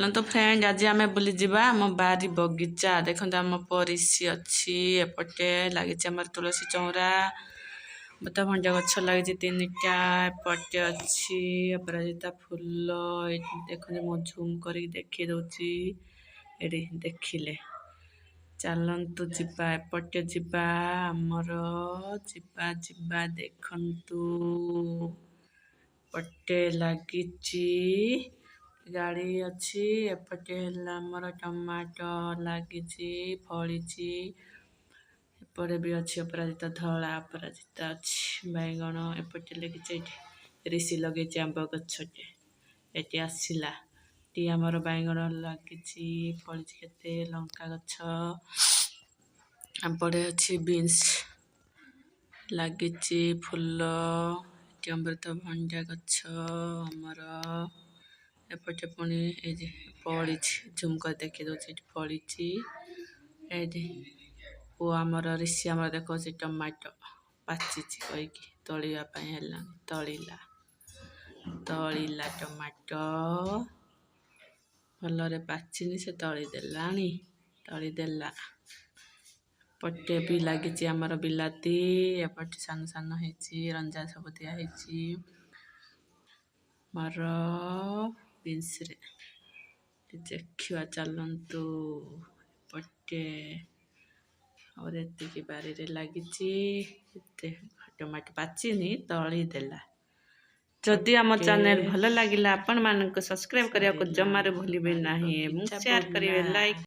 चलते फ्रेंड आज आम बुली जावा आम बारी बगीचा देखते आम परिसी अच्छी एपटे लगी आम तुलसी चौरा बता भंडा गछ लगी 3टा एपटे अच्छी अपराजिता फूल देखते मो झूम कर देखी दूची ये देखिले चलतु जीवा एपटे जीवा आमर जीवा जीवा देखंतु पटे लगी गाड़ी अच्छी एपटे आमर टमाटो लगी फली एपटे भी अच्छी अपराजिता धला अपराजिता अच्छी बैगण एपटे लगी ऋषि लगे आंब गछटे ये आसला टी आमर बैगण लगी फली केते लंका गछ एपटे अच्छी बीन्स लगी फूल अमृत भंडा गछ आमर एपटे पुणी पड़ी झुम कर देखी दूसरी पड़ी आमर ऋषि आमर देख टमाटो पाची कहीकि तलियापाई तलिला तलिला टमाटो भलरे पाचिनी से तलीदेला पटे भी लगी आमर बिलाती एपटे सान सान होती रंजा सब दिखाई मर बीन्स देखा चलतु पटे और ये बारी लगी टमाटो पाचिनी तलीदेला जदि आम चैनल भल लगे आपण मानक सब्सक्राइब करने को जमार भूलिए ना शेयर करेंगे लाइक